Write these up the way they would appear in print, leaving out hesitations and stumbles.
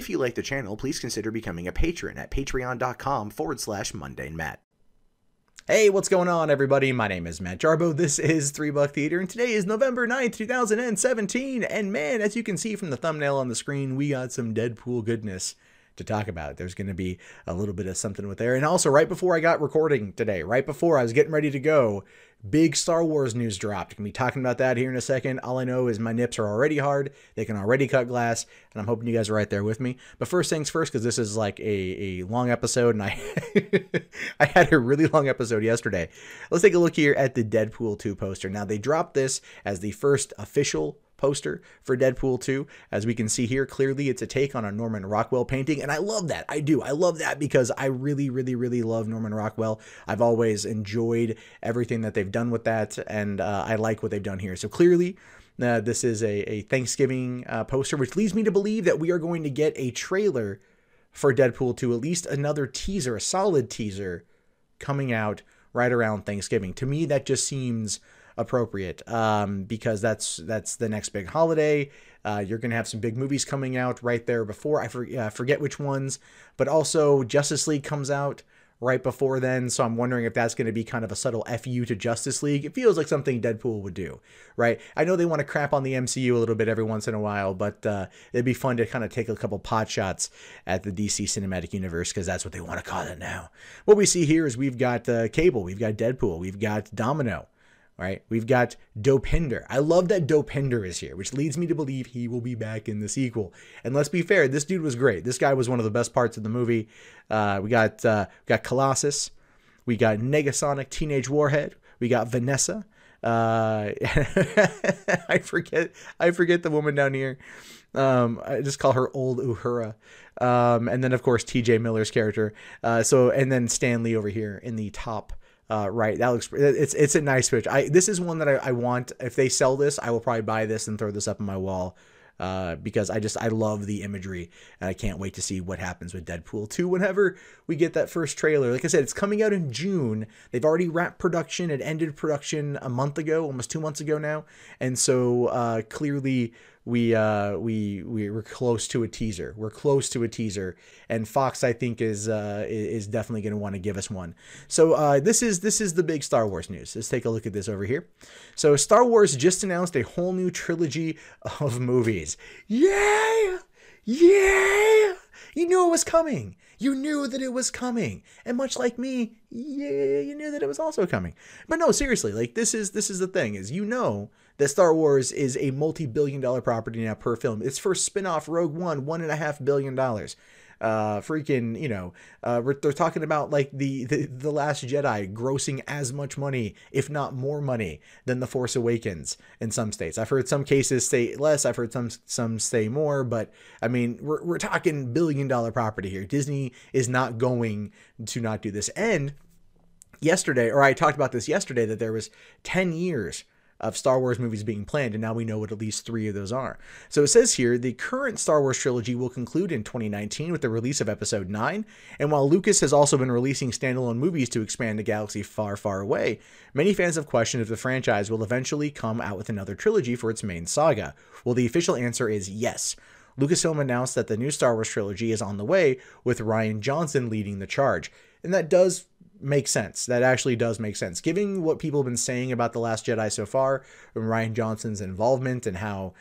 if you like the channel, please consider becoming a patron at patreon.com/MundaneMat. Hey, what's going on, everybody? My name is Matt Jarbo. This is $3 Theater, and today is November 9th, 2017. And man, as you can see from the thumbnail on the screen, we got some Deadpool goodness to talk about. There's going to be a little bit of something with there. And also, right before I got recording today, right before I was getting ready to go, big Star Wars news dropped. I'm going to be talking about that here in a second. All I know is my nips are already hard. They can already cut glass, and I'm hoping you guys are right there with me. But first things first, because this is like a long episode, and I I had a really long episode yesterday. Let's take a look here at the Deadpool 2 poster. Now, they dropped this as the first official poster for Deadpool 2. As we can see here, clearly it's a take on a Norman Rockwell painting, and I love that. I do. I love that because I really love Norman Rockwell. I've always enjoyed everything that they've done with that, and I like what they've done here. So clearly, this is a Thanksgiving poster, which leads me to believe that we are going to get a trailer for Deadpool 2, at least another teaser, a solid teaser, coming out right around Thanksgiving. To me, that just seems appropriate because that's the next big holiday. You're gonna have some big movies coming out right there before. I forget which ones, but also Justice League comes out right before then, so I'm wondering if that's going to be kind of a subtle FU to Justice League. It feels like something Deadpool would do, right? I know they want to crap on the MCU a little bit every once in a while, but it'd be fun to kind of take a couple pot shots at the DC Cinematic Universe, because that's what they want to call it now. What we see here is we've got Cable, we've got Deadpool, we've got Domino, right? We've got Dopinder. I love that Dopinder is here, which leads me to believe he will be back in the sequel. And let's be fair, this dude was great. This guy was one of the best parts of the movie. We got Colossus. We got Negasonic Teenage Warhead. We got Vanessa. I forget the woman down here. I just call her Old Uhura. And then, of course, TJ Miller's character. And then Stan Lee over here in the top right. That looks, it's a nice switch. This is one that I want. If they sell this, I will probably buy this and throw this up on my wall, because I love the imagery, and I can't wait to see what happens with Deadpool 2 whenever we get that first trailer. Like I said, it's coming out in June. They've already wrapped production. It ended production a month ago, almost 2 months ago now. And so clearly we're close to a teaser. We're close to a teaser, and Fox, I think, is definitely going to want to give us one. So this is the big Star Wars news. Let's take a look at this over here. So Star Wars just announced a whole new trilogy of movies. Yeah, yeah. You knew it was coming. You knew that it was coming. And much like me, yeah, you knew that it was also coming. But no, seriously, like this is the thing, is that Star Wars is a multi-billion-dollar property now per film. Its first spin-off, Rogue One, $1.5 billion. They're talking about like the Last Jedi grossing as much money, if not more money, than The Force Awakens in some states. I've heard some cases say less, I've heard some say more, but I mean, we're talking billion-dollar property here. Disney is not going to not do this. And yesterday, or I talked about this yesterday, that there was 10 years of Star Wars movies being planned, and now we know what at least 3 of those are. So it says here, the current Star Wars trilogy will conclude in 2019 with the release of Episode 9, and while Lucas has also been releasing standalone movies to expand the galaxy far, far away, many fans have questioned if the franchise will eventually come out with another trilogy for its main saga. Well, the official answer is yes. Lucasfilm announced that the new Star Wars trilogy is on the way, with Rian Johnson leading the charge. And that does make sense. That actually does make sense. Given what people have been saying about The Last Jedi so far, and Rian Johnson's involvement and how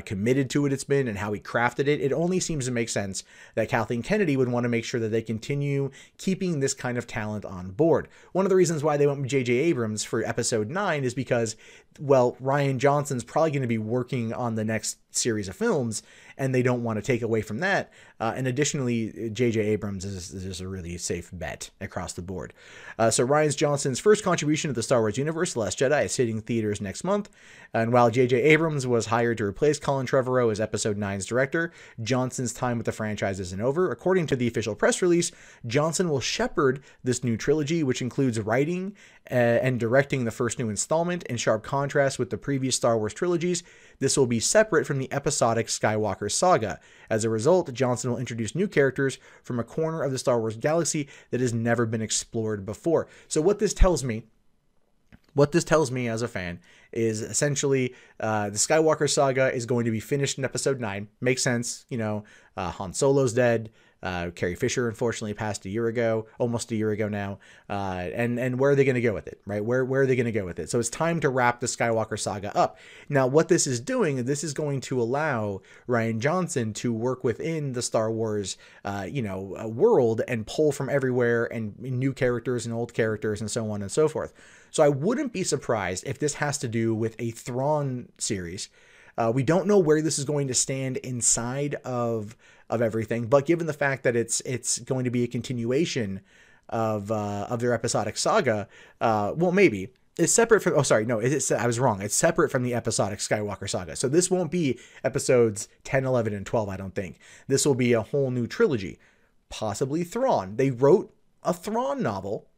committed to it it's been and how he crafted it, it only seems to make sense that Kathleen Kennedy would want to make sure that they continue keeping this kind of talent on board. One of the reasons why they went with J.J. Abrams for Episode 9 is because, well, Rian Johnson's probably going to be working on the next series of films, and they don't want to take away from that. And additionally, J.J. Abrams is a really safe bet across the board. So Rian Johnson's first contribution to the Star Wars universe, The Last Jedi, is hitting theaters next month. And while J.J. Abrams was hired to replace Colin Trevorrow as Episode 9's director, Johnson's time with the franchise isn't over. According to the official press release, Johnson will shepherd this new trilogy, which includes writing and directing the first new installment. In sharp contrast with the previous Star Wars trilogies, this will be separate from the episodic Skywalker saga. As a result, Johnson will introduce new characters from a corner of the Star Wars galaxy that has never been explored before. So what this tells me as a fan is essentially the Skywalker saga is going to be finished in episode 9. Makes sense. You know, Han Solo's dead. Carrie Fisher unfortunately passed almost a year ago now. And where are they going to go with it, right? Where are they going to go with it? So it's time to wrap the Skywalker saga up. Now, what this is doing, this is going to allow Rian Johnson to work within the Star Wars, world and pull from everywhere and new characters and old characters and so on and so forth. So I wouldn't be surprised if this has to do with a Thrawn series. We don't know where this is going to stand inside of everything, but given the fact that it's going to be a continuation of their episodic saga, well, maybe it's separate from. Oh, sorry, no, I was wrong. It's separate from the episodic Skywalker saga. So this won't be episodes 10, 11, and 12. I don't think this will be a whole new trilogy, possibly Thrawn. They wrote a Thrawn novel.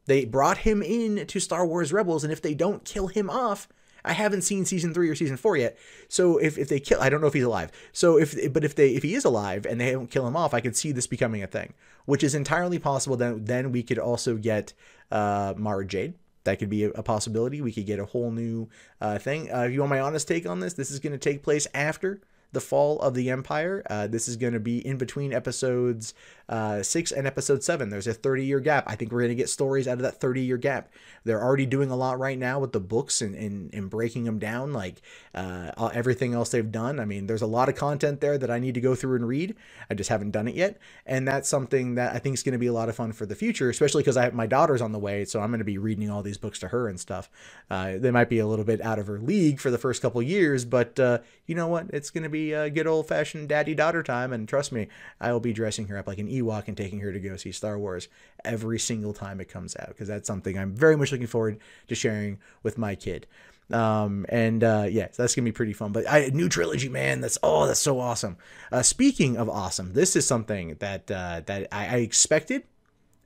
They brought him in to Star Wars Rebels, and if they don't kill him off, I haven't seen season 3 or season 4 yet. So if they kill, I don't know if he's alive. So if he is alive and they don't kill him off, I could see this becoming a thing, which is entirely possible. Then we could also get Mara Jade. That could be a possibility. We could get a whole new thing. If you want my honest take on this is going to take place after the fall of the Empire. This is going to be in between episodes 6 and episode 7. There's a 30-year gap. I think we're going to get stories out of that 30-year gap. They're already doing a lot right now with the books and breaking them down, like everything else they've done. I mean, there's a lot of content there that I need to go through and read. I just haven't done it yet. And that's something that I think is going to be a lot of fun for the future, especially because my daughter's on the way. So I'm going to be reading all these books to her and stuff. They might be a little bit out of her league for the first couple years, but you know what? It's going to be good old-fashioned daddy-daughter time. And trust me, I will be dressing her up like an Ewok and taking her to go see Star Wars every single time it comes out, because that's something I'm very much looking forward to sharing with my kid. Yeah, so that's gonna be pretty fun. But new trilogy, man, that's so awesome. Speaking of awesome, this is something that I expected,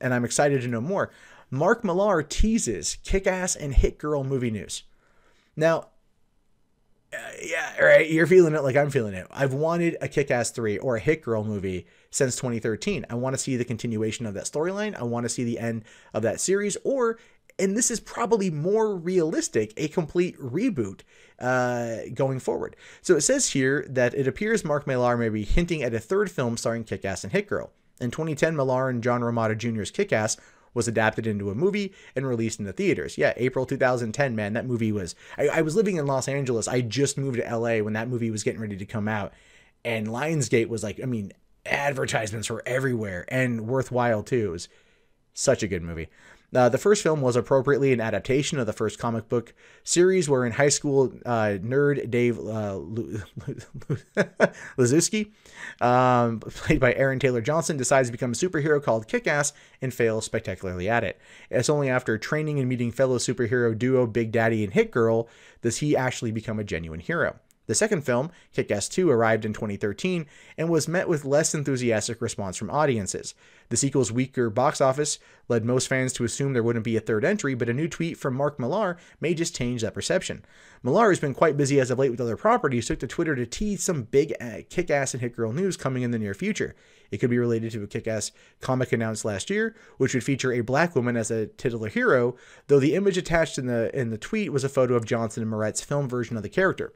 and I'm excited to know more. Mark Millar teases Kick-Ass and Hit Girl movie news. Now, yeah, right, you're feeling it like I'm feeling it. I've wanted a Kick-Ass 3 or a Hit Girl movie since 2013. I want to see the continuation of that storyline. I want to see the end of that series, and this is probably more realistic, a complete reboot going forward. So it says here that it appears Mark Millar may be hinting at a third film starring Kick-Ass and Hit Girl. In 2010, Millar and John Romita Jr.'s Kick-Ass was adapted into a movie and released in the theaters. Yeah, April 2010, man, that movie was... I was living in Los Angeles. I just moved to LA when that movie was getting ready to come out. And Lionsgate was like, I mean, advertisements were everywhere and worthwhile too. It was such a good movie. The first film was appropriately an adaptation of the first comic book series, wherein high school nerd Dave Lazuski, played by Aaron Taylor Johnson, decides to become a superhero called Kick-Ass and fails spectacularly at it. It's only after training and meeting fellow superhero duo Big Daddy and Hit Girl does he actually become a genuine hero. The second film, Kick-Ass 2, arrived in 2013 and was met with less enthusiastic response from audiences. The sequel's weaker box office led most fans to assume there wouldn't be a third entry, but a new tweet from Mark Millar may just change that perception. Millar has been quite busy as of late with other properties, took to Twitter to tease some big Kick-Ass and Hit Girl news coming in the near future. It could be related to a Kick-Ass comic announced last year, which would feature a black woman as a titular hero, though the image attached in the tweet was a photo of Johnson and Moret's film version of the character.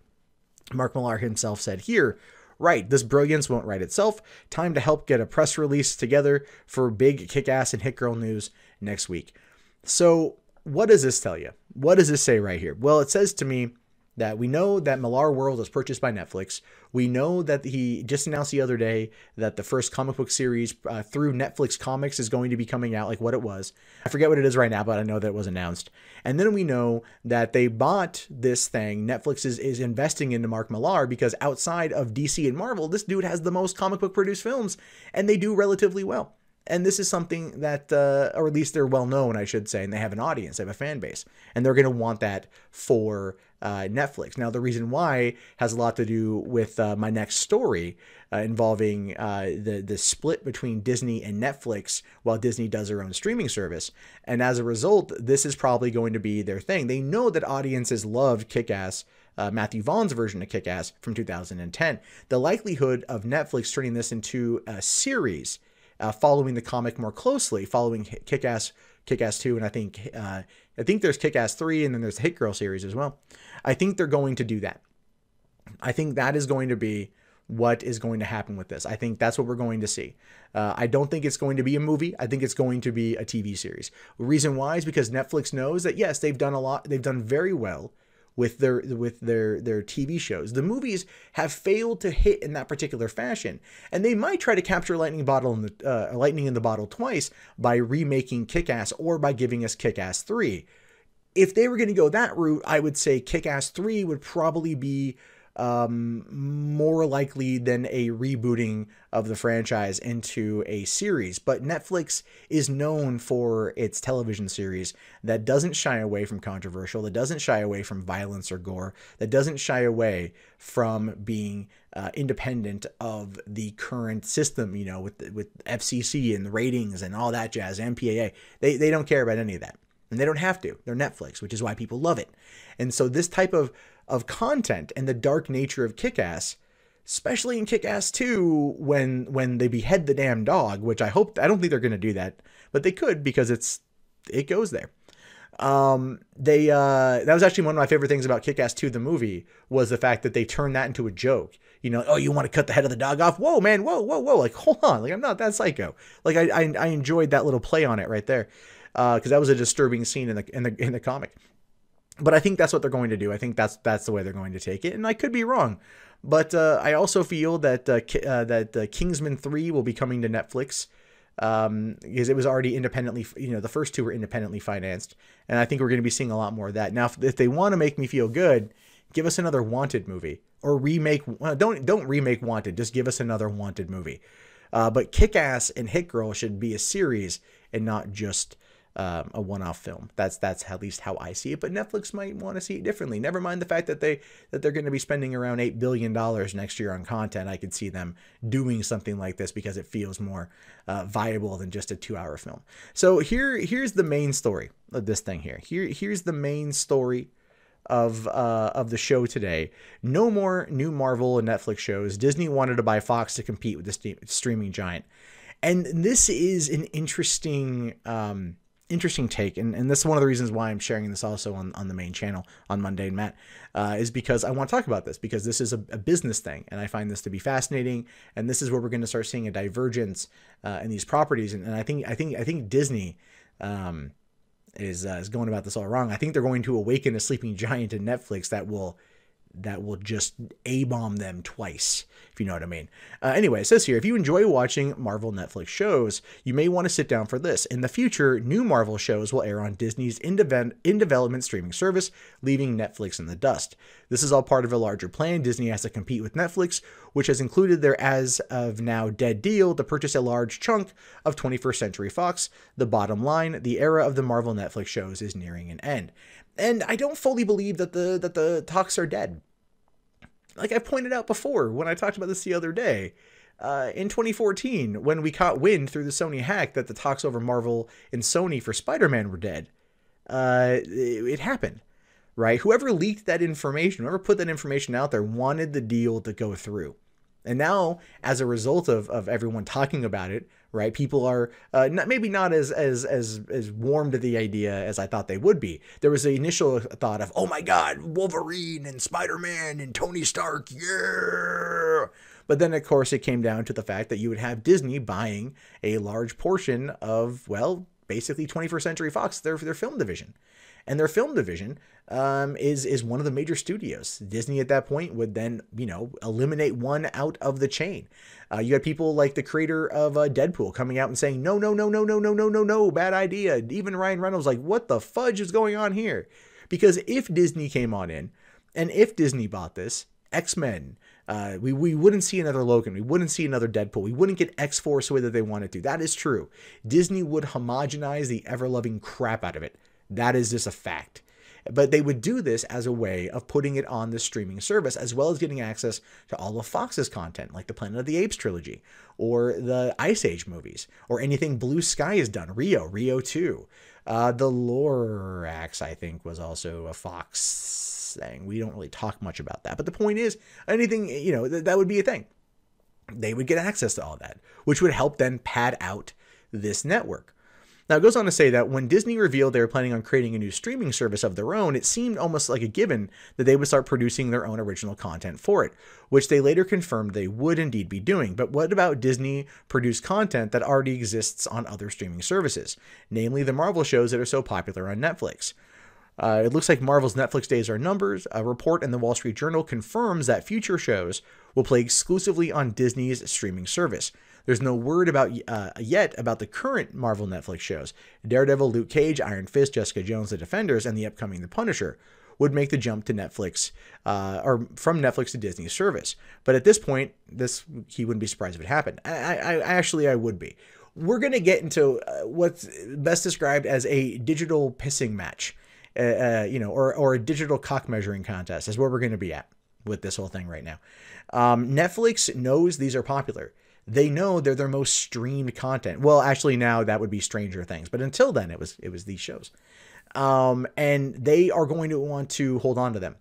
Mark Millar himself said here, "Right, this brilliance won't write itself. Time to help get a press release together for big Kick-Ass and Hit Girl news next week." So what does this tell you? What does this say right here? Well, it says to me that we know that Millar World was purchased by Netflix. We know that he just announced the other day that the first comic book series through Netflix Comics is going to be coming out, like what it was. I forget what it is right now, but I know that it was announced. And then we know that they bought this thing. Netflix is investing into Mark Millar because outside of DC and Marvel, this dude has the most comic book produced films, and they do relatively well. And this is something that, or at least they're well known, I should say, and they have an audience, they have a fan base, and they're going to want that for Netflix. Now, the reason why has a lot to do with my next story involving the split between Disney and Netflix while Disney does their own streaming service. And as a result, this is probably going to be their thing. They know that audiences loved Kick-Ass, Matthew Vaughn's version of Kick-Ass from 2010. The likelihood of Netflix turning this into a series following the comic more closely, following Kick-Ass Kick-Ass 2, and I think there's Kick-Ass 3, and then there's the Hit Girl series as well. I think they're going to do that. I think that is going to be what is going to happen with this. I think that's what we're going to see. I don't think it's going to be a movie. I think it's going to be a TV series. The reason why is because Netflix knows that, yes, they've done a lot. They've done very well with their TV shows. The movies have failed to hit in that particular fashion, and they might try to capture lightning in the bottle twice by remaking Kick-Ass or by giving us Kick-Ass 3. If they were going to go that route, I would say Kick-Ass 3 would probably be more likely than a rebooting of the franchise into a series. But Netflix is known for its television series that doesn't shy away from controversial, that doesn't shy away from violence or gore, that doesn't shy away from being independent of the current system, you know, with FCC and the ratings and all that jazz, MPAA. They don't care about any of that. And they don't have to. They're Netflix, which is why people love it. And so this type of content and the dark nature of Kick-Ass, especially in Kick-Ass 2, when they behead the damn dog, which I don't think they're going to do that, but they could, because it goes there. That was actually one of my favorite things about Kick-Ass 2, the movie, was the fact that they turned that into a joke. You know, oh, you want to cut the head of the dog off? Whoa, man, whoa. Like, hold on. Like, I'm not that psycho. Like, I enjoyed that little play on it right there. Because that was a disturbing scene in the comic. But I think that's what they're going to do. I think that's the way they're going to take it, and I could be wrong. But I also feel that Kingsman 3 will be coming to Netflix, because it was already independently, you know, the first two were independently financed, and I think we're going to be seeing a lot more of that. Now, if they want to make me feel good, give us another Wanted movie, or remake. Don't remake Wanted. Just give us another Wanted movie. But Kick-Ass and Hit Girl should be a series and not just a one-off film. That's at least how I see it. But Netflix might want to see it differently. Never mind the fact that they're going to be spending around $8 billion next year on content. I could see them doing something like this because it feels more viable than just a 2-hour film. So here's the main story of this thing here. Here's the main story of the show today. No more new Marvel and Netflix shows. Disney wanted to buy Fox to compete with the streaming giant. And this is an interesting take, and this is one of the reasons why I'm sharing this also on the main channel on Mundane Matt, is because I want to talk about this, because this is a business thing, and I find this to be fascinating, and this is where we're going to start seeing a divergence in these properties, and I think Disney is going about this all wrong. I think they're going to awaken a sleeping giant in Netflix that will just A-bomb them twice, if you know what I mean. Anyway, it says here, if you enjoy watching Marvel Netflix shows, you may want to sit down for this. In the future, new Marvel shows will air on Disney's in-development streaming service, leaving Netflix in the dust. This is all part of a larger plan. Disney has to compete with Netflix, which has included their as of now dead deal to purchase a large chunk of 21st Century Fox. The bottom line, the era of the Marvel Netflix shows is nearing an end. And I don't fully believe that the talks are dead. Like I pointed out before when I talked about this the other day, in 2014, when we caught wind through the Sony hack that the talks over Marvel and Sony for Spider-Man were dead, it happened, right? Whoever leaked that information, whoever put that information out there, wanted the deal to go through. And now, as a result of everyone talking about it, right, people are maybe not as warm to the idea as I thought they would be. There was the initial thought of, oh my God, Wolverine and Spider-Man and Tony Stark, yeah! But then, of course, it came down to the fact that you would have Disney buying a large portion of, well, basically 21st Century Fox, their film division. And their film division is one of the major studios. Disney at that point would then, you know, eliminate one out of the chain. You had people like the creator of Deadpool coming out and saying, no, bad idea. Even Ryan Reynolds like, what the fudge is going on here? Because if Disney came on in, and if Disney bought this, X-Men, we wouldn't see another Logan. We wouldn't see another Deadpool. We wouldn't get X-Force the way that they wanted to. That is true. Disney would homogenize the ever-loving crap out of it. That is just a fact. But they would do this as a way of putting it on the streaming service, as well as getting access to all of Fox's content, like the Planet of the Apes trilogy, or the Ice Age movies, or anything Blue Sky has done, Rio 2. The Lorax, I think, was also a Fox thing. We don't really talk much about that. But the point is, anything, you know, that would be a thing. They would get access to all that, which would help then pad out this network. Now, it goes on to say that when Disney revealed they were planning on creating a new streaming service of their own, it seemed almost like a given that they would start producing their own original content for it, which they later confirmed they would indeed be doing. But what about Disney-produced content that already exists on other streaming services, namely the Marvel shows that are so popular on Netflix? It looks like Marvel's Netflix days are numbers. A report in the Wall Street Journal confirms that future shows will play exclusively on Disney's streaming service. There's no word yet about the current Marvel Netflix shows. Daredevil, Luke Cage, Iron Fist, Jessica Jones, The Defenders, and the upcoming The Punisher would make the jump to Netflix, or from Netflix to Disney's service. But at this point, he wouldn't be surprised if it happened. I would be. We're going to get into what's best described as a digital pissing match, or a digital cock measuring contest is where we're going to be at with this whole thing right now. Netflix knows these are popular. They know they're their most streamed content. Well, actually now that would be Stranger Things, but until then it was these shows. And they are going to want to hold on to them.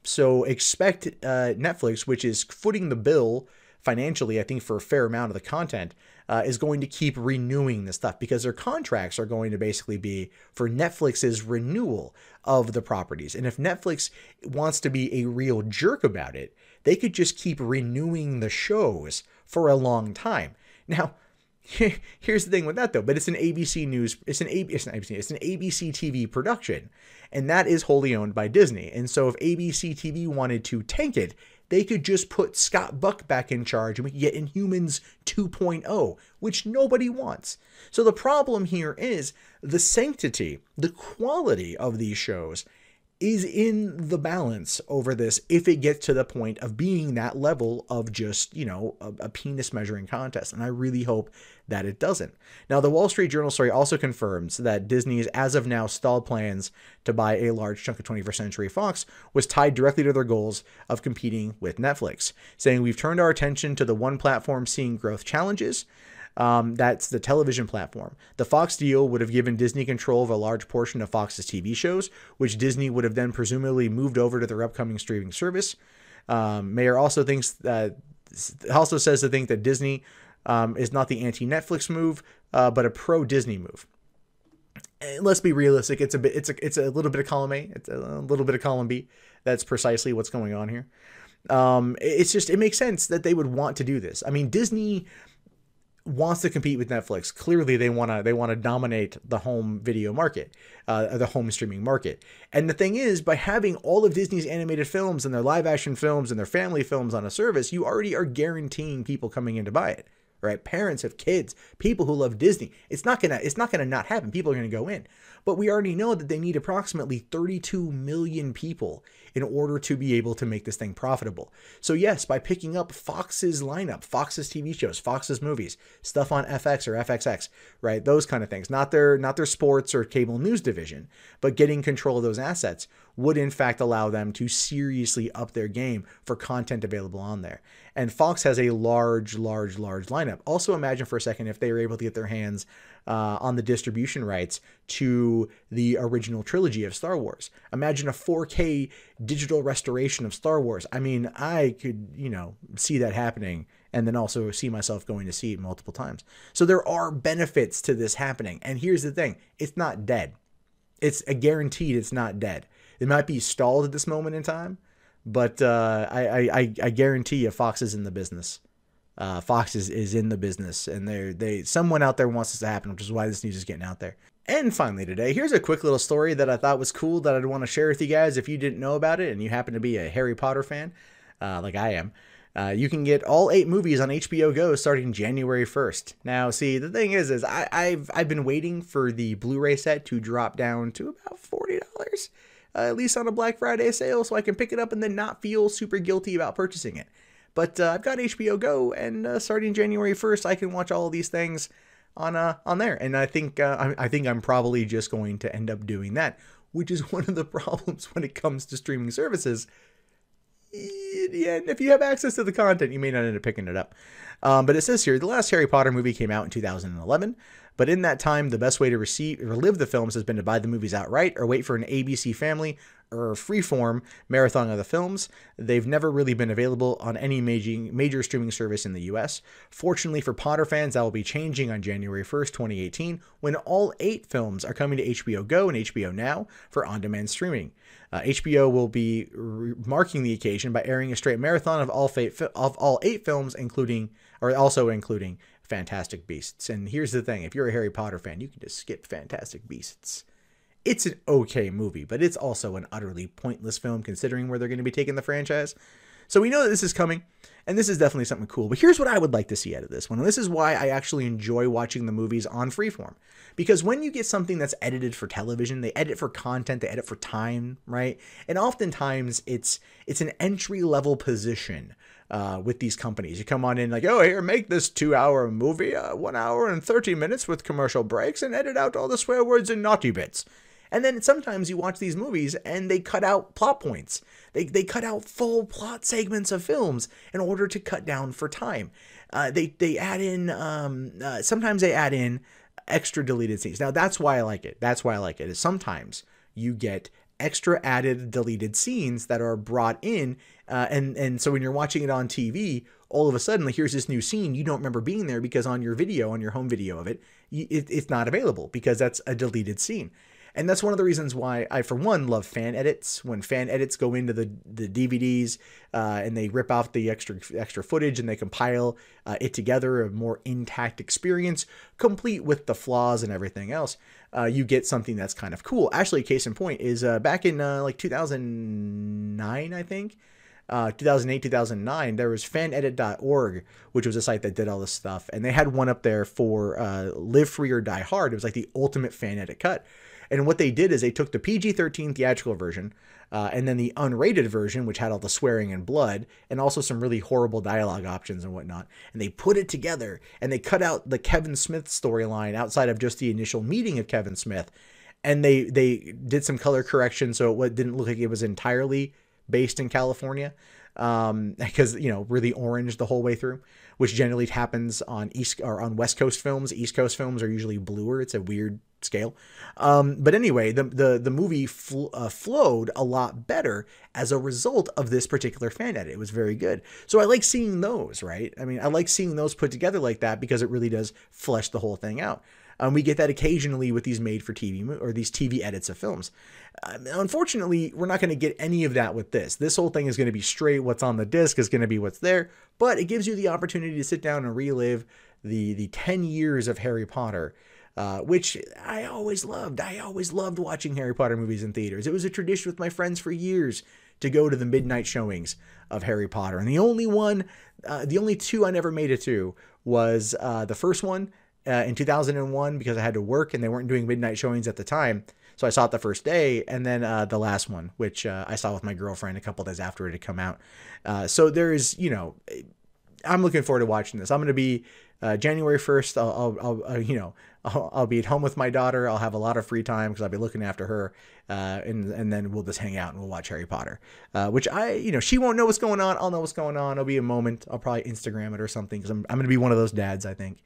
So expect Netflix, which is footing the bill financially, I think, for a fair amount of the content, is going to keep renewing this stuff because their contracts are going to basically be for Netflix's renewal of the properties. And if Netflix wants to be a real jerk about it, they could just keep renewing the shows for a long time. Now, here's the thing with that though, but it's an ABC News, it's an ABC TV production, and that is wholly owned by Disney. And so if ABC TV wanted to tank it, they could just put Scott Buck back in charge and we could get Inhumans 2.0, which nobody wants. So the problem here is the sanctity, the quality of these shows is in the balance over this if it gets to the point of being that level of just, a penis measuring contest. And I really hope that it doesn't. Now, the Wall Street Journal story also confirms that Disney's as of now stalled plans to buy a large chunk of 21st Century Fox was tied directly to their goals of competing with Netflix, saying we've turned our attention to the one platform seeing growth challenges. That's the television platform. The Fox deal would have given Disney control of a large portion of Fox's TV shows, which Disney would have then presumably moved over to their upcoming streaming service. Mayer also says to think that Disney is not the anti-Netflix move, but a pro-Disney move. And let's be realistic. It's a little bit of column A. It's a little bit of column B. That's precisely what's going on here. It makes sense that they would want to do this. I mean, Disney wants to compete with Netflix. Clearly, they want to dominate the home video market, the home streaming market. And the thing is, by having all of Disney's animated films and their live action films and their family films on a service, you already are guaranteeing people coming in to buy it. Right? Parents of kids, people who love Disney. It's not gonna not happen. People are gonna go in. But we already know that they need approximately 32 million people in order to be able to make this thing profitable. So yes, by picking up Fox's lineup, Fox's TV shows, Fox's movies, stuff on FX or FXX, right? Those kind of things, not their sports or cable news division, but getting control of those assets would in fact allow them to seriously up their game for content available on there. And Fox has a large lineup. Also imagine for a second if they were able to get their hands on the distribution rights to the original trilogy of Star Wars. Imagine a 4K digital restoration of Star Wars. I mean, I could, see that happening and then also see myself going to see it multiple times. So there are benefits to this happening. And here's the thing. It's not dead. It's a guaranteed it's not dead. It might be stalled at this moment in time, but I guarantee you Fox is in the business. Fox is in the business, and someone out there wants this to happen, which is why this news is getting out there. And finally today, here's a quick little story that I thought was cool that I'd want to share with you guys if you didn't know about it and you happen to be a Harry Potter fan, like I am. You can get all 8 movies on HBO Go starting January 1st. Now, see, the thing is I've been waiting for the Blu-ray set to drop down to about $40. At least on a Black Friday sale, so I can pick it up and then not feel super guilty about purchasing it. But I've got HBO Go, and starting January 1st, I can watch all of these things on there. And I think I'm probably just going to end up doing that, which is one of the problems when it comes to streaming services. Yeah, if you have access to the content, you may not end up picking it up. But it says here, the last Harry Potter movie came out in 2011. But in that time, the best way to receive or live the films has been to buy the movies outright or wait for an ABC Family or Freeform marathon of the films. They've never really been available on any major streaming service in the US. Fortunately for Potter fans, that will be changing on January 1st, 2018, when all 8 films are coming to HBO Go and HBO Now for on-demand streaming. HBO will be marking the occasion by airing a straight marathon of all 8 films, including Fantastic Beasts. And here's the thing, if you're a Harry Potter fan, you can just skip Fantastic Beasts. It's an okay movie, but it's also an utterly pointless film considering where they're going to be taking the franchise. So we know that this is coming, and this is definitely something cool. But here's what I would like to see out of this one. And this is why I actually enjoy watching the movies on Freeform. Because when you get something that's edited for television, they edit for content, they edit for time, right? And oftentimes it's an entry-level position with these companies. You come on in like, oh, here, make this 2-hour movie, 1 hour and 30 minutes with commercial breaks, and edit out all the swear words and naughty bits. And then sometimes you watch these movies and they cut out plot points. They cut out full plot segments of films in order to cut down for time. They add in, sometimes they add in extra deleted scenes. Now that's why I like it. That's why I like it, is sometimes you get extra added deleted scenes that are brought in. And so when you're watching it on TV, all of a sudden, like, here's this new scene you don't remember being there because on your video, on your home video of it, it's not available because that's a deleted scene. And that's one of the reasons why I, for one, love fan edits. When fan edits go into the DVDs and they rip off the extra footage and they compile it together, a more intact experience, complete with the flaws and everything else, you get something that's kind of cool. Actually, case in point is back in like 2009, I think. 2008, 2009, there was fanedit.org, which was a site that did all this stuff. And they had one up there for Live Free or Die Hard. It was like the ultimate fan edit cut. And what they did is they took the PG-13 theatrical version and then the unrated version, which had all the swearing and blood and also some really horrible dialogue options and whatnot. And they put it together and they cut out the Kevin Smith storyline outside of just the initial meeting of Kevin Smith. And they did some color correction so it didn't look like it was entirely based in California, because, you know, really orange the whole way through, which generally happens on West Coast films. East Coast films are usually bluer. It's a weird scale. But anyway, the movie flowed a lot better as a result of this particular fan edit. It was very good. So I like seeing those, right? I mean, I like seeing those put together like that because it really does flesh the whole thing out. We get that occasionally with these made-for-TV or these TV edits of films. Unfortunately, we're not going to get any of that with this. This whole thing is going to be straight. What's on the disc is going to be what's there, but it gives you the opportunity to sit down and relive the 10 years of Harry Potter, which I always loved. I always loved watching Harry Potter movies in theaters. It was a tradition with my friends for years to go to the midnight showings of Harry Potter. And the only two I never made it to was the first one, in 2001, because I had to work and they weren't doing midnight showings at the time. So I saw it the first day, and then the last one, which I saw with my girlfriend a couple days after it had come out. So there's, you know, I'm looking forward to watching this. I'm going to be January 1st. I'll be at home with my daughter. I'll have a lot of free time because I'll be looking after her, and then we'll just hang out and we'll watch Harry Potter, which she won't know what's going on. I'll know what's going on. It'll be a moment. I'll probably Instagram it or something because I'm going to be one of those dads, I think.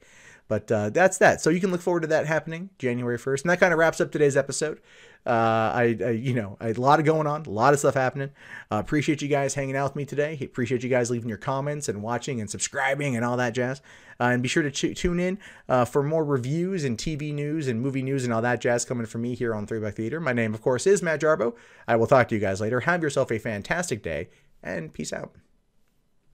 But that's that. So you can look forward to that happening January 1st. And that kind of wraps up today's episode. I had a lot going on, a lot of stuff happening. Appreciate you guys hanging out with me today. Appreciate you guys leaving your comments and watching and subscribing and all that jazz. And be sure to tune in for more reviews and TV news and movie news and all that jazz coming from me here on 3 Theater. My name, of course, is Matt Jarbo. I will talk to you guys later. Have yourself a fantastic day and peace out.